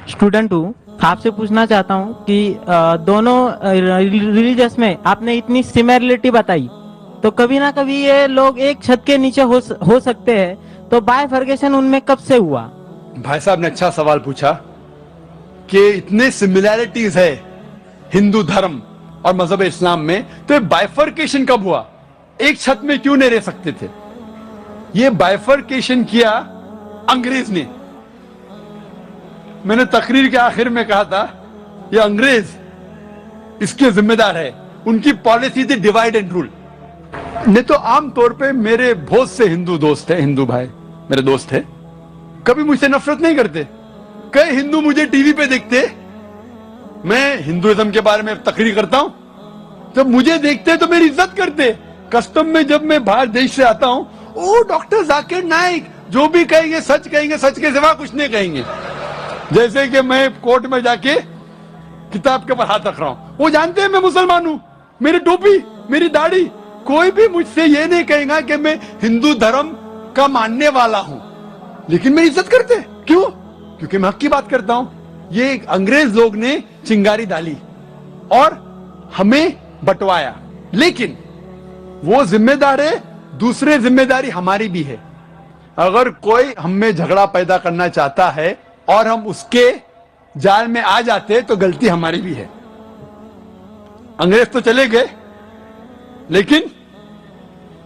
Student हूँ, आपसे पूछना चाहता हूँ कि दोनों रिलीजियस में आपने इतनी सिमिलरिटी बताई, तो कभी ना कभी ये लोग एक छत के नीचे हो सकते हैं, तो बाइफर्केशन उनमें कब से हुआ? भाई साहब ने अच्छा सवाल पूछा कि इतने सिमिलैरिटीज है हिंदू धर्म और मजहब इस्लाम में, तो ये बाइफर्केशन कब हुआ? एक छत में क्यों नहीं रह सकते थे? ये बाइफर्केशन किया अंग्रेज ने। मैंने तकरीर के आखिर में कहा था ये अंग्रेज इसके जिम्मेदार है, उनकी पॉलिसी थी डिवाइड एंड रूल। नहीं तो आम तौर पे मेरे बहुत से हिंदू दोस्त हैं, हिंदू भाई मेरे दोस्त हैं, कभी मुझसे नफरत नहीं करते। कई हिंदू मुझे टीवी पे देखते, मैं हिंदुइज्म के बारे में तकरीर करता हूं, जब मुझे देखते तो मेरी इज्जत करते। कस्टम में जब मैं बाहर देश से आता हूं, ओ डॉक्टर जाकिर नाइक, जो भी कहेंगे सच कहेंगे, सच के सिवा कुछ नहीं कहेंगे। जैसे कि मैं कोर्ट में जाके किताब के ऊपर हाथ रख रहा हूं, वो जानते हैं मैं मुसलमान हूं, मेरी टोपी, मेरी दाढ़ी, कोई भी मुझसे ये नहीं कहेगा कि मैं हिंदू धर्म का मानने वाला हूं, लेकिन मेरी इज्जत करते। क्यों? क्योंकि मैं हक की बात करता हूं। ये अंग्रेज लोग ने चिंगारी डाली और हमें बंटवाया, लेकिन वो जिम्मेदार है, दूसरे जिम्मेदारी हमारी भी है। अगर कोई हम में झगड़ा पैदा करना चाहता है और हम उसके जाल में आ जाते तो गलती हमारी भी है। अंग्रेज तो चले गए, लेकिन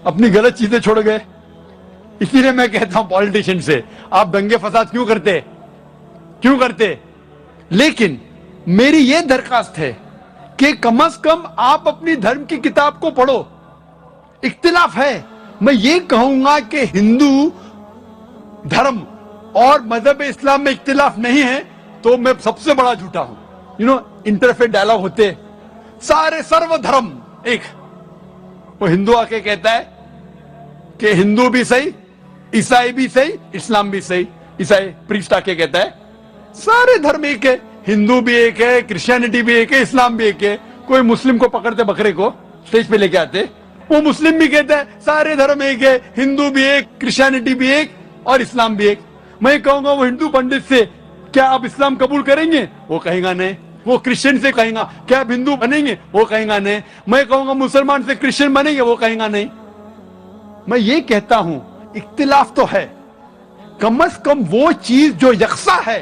अपनी गलत चीजें छोड़ गए। इसीलिए मैं कहता हूं पॉलिटिशियन से, आप दंगे फसाद क्यों करते? लेकिन मेरी यह दरखास्त है कि कम से कम आप अपनी धर्म की किताब को पढ़ो। इख्तिलाफ है, मैं ये कहूंगा कि हिंदू धर्म और मजहब इस्लाम में इख्तिलाफ नहीं है तो मैं सबसे बड़ा झूठा हूं। इंटरफेथ डायलॉग होते, सारे सर्व धर्म एक। वो हिंदू आके कहता है कि हिंदू भी सही, ईसाई भी सही, इस्लाम भी सही। ईसाई प्रीस्ट आके कहता है सारे धर्म एक है, हिंदू भी एक है, क्रिश्चियनिटी भी एक है, इस्लाम भी एक है। कोई मुस्लिम को पकड़ते बकरे को स्टेज पे लेके आते, वो मुस्लिम भी कहता है सारे धर्म एक है, हिंदू भी एक, क्रिश्चियनिटी भी एक और इस्लाम भी एक। मैं कहूंगा वो हिंदू पंडित से, क्या आप इस्लाम कबूल करेंगे? वो कहेगा नहीं। वो क्रिश्चियन से कहेगा क्या आप हिंदू बनेंगे? वो कहेगा नहीं। मैं कहूंगा मुसलमान से क्रिश्चियन बनेंगे? वो कहेगा नहीं। मैं ये कहता हूं इख्तिलाफ तो है, कम से कम वो चीज जो यकसा है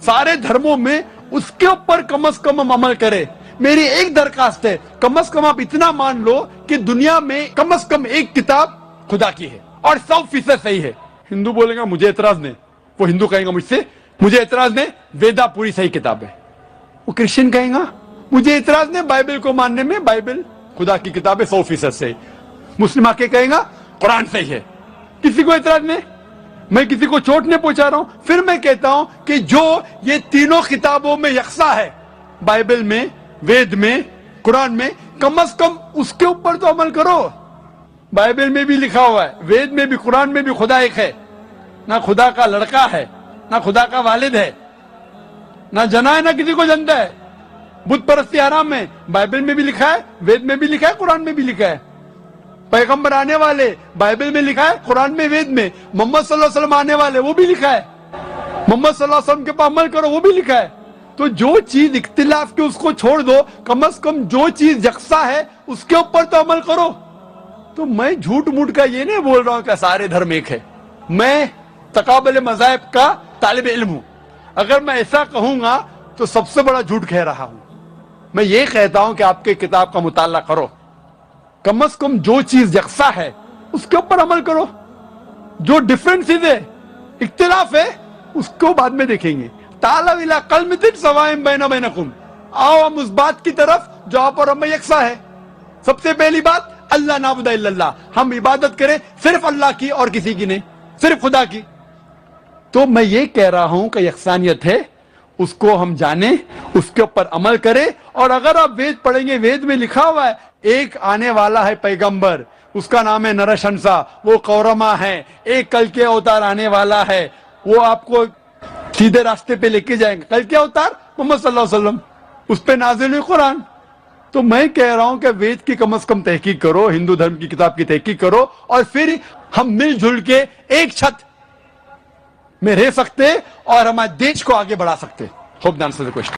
सारे धर्मों में, उसके ऊपर कम से कम हम अमल करें। मेरी एक दरखास्त है, कम से कम आप इतना मान लो कि दुनिया में कम से कम एक किताब खुदा की है और 100% सही है। हिंदू बोलेगा मुझे एतराज नहीं, वो हिंदू कहेगा मुझसे मुझे एतराज नहीं, वेदा पूरी सही किताब है। वो क्रिश्चियन कहेगा मुझे एतराज नहीं बाइबल को मानने में, बाइबल खुदा की किताब है 100% सही। मुस्लिम आके कहेगा कुरान सही है। किसी को एतराज नहीं, मैं किसी को चोट नहीं पहुंचा रहा हूं। फिर मैं कहता हूं कि जो ये तीनों किताबों में यकसा है, बाइबल में, वेद में, कुरान में, कम से कम उसके ऊपर तो अमल करो। बाइबल में भी लिखा हुआ है, वेद में भी, कुरान में भी खुदा एक है। ना खुदा का लड़का है, ना खुदा का वालिद है, ना जना है, ना किसी को जनता है। बुत परस्ती हराम है, बाइबल में भी लिखा है, वेद में भी लिखा है, कुरान में भी लिखा है। पैगंबर आने वाले, बाइबल में लिखा है, कुरान में, वेद में। मोहम्मद सल्लल्लाहु अलैहि वसल्लम आने वाले, वो भी लिखा है। मोहम्मद सल्लल्लाहु अलैहि वसल्लम के ऊपर अमल करो, वो भी लिखा है। तो जो चीज इख्तिलाफ की उसको छोड़ दो, कम से कम जो चीज यकसा है उसके ऊपर तो अमल करो। तो मैं झूठ मूठ का ये नहीं बोल रहा हूं कि सारे धर्म एक है। मैं तकाबुल मज़ाहिब का तालिब इल्म हूं। अगर मैं ऐसा कहूंगा तो सबसे बड़ा झूठ कह रहा हूं। मैं ये कहता हूं कि आपके किताब का मुताला करो, कम से कम जो चीज यकसा है उसके ऊपर अमल करो। जो डिफरेंसेस है, इख्तिलाफ है, उसको बाद में देखेंगे। तालव इला कलमतिन सवाइम बैना बैनकुम, आओ हम उस बात की तरफ जहां पर हमें यकसा है। सबसे पहली बात, अल्लाह नाबुदा इल्लल्लाह, हम इबादत करें सिर्फ अल्लाह की और किसी की नहीं, सिर्फ खुदा की। तो मैं ये कह रहा हूं कि यकसानियत है, उसको हम जाने, उसके ऊपर अमल करें। और अगर आप वेद पढ़ेंगे, वेद में लिखा हुआ है एक आने वाला है पैगंबर, उसका नाम है नरशंसा, वो कौरमा है। एक कल के अवतार आने वाला है, वो आपको सीधे रास्ते पे लेके जाएंगे। कल के अवतार मोहम्मद सल्लल्लाहु अलैहि वसल्लम, उस पे नाज़िल हुई कुरान। तो मैं कह रहा हूं कि वेद की कम से कम तहकीक करो, हिंदू धर्म की किताब की तहकीक करो, और फिर हम मिलजुल के एक छत में रह सकते और हमारे देश को आगे बढ़ा सकते. Hope the answer the question.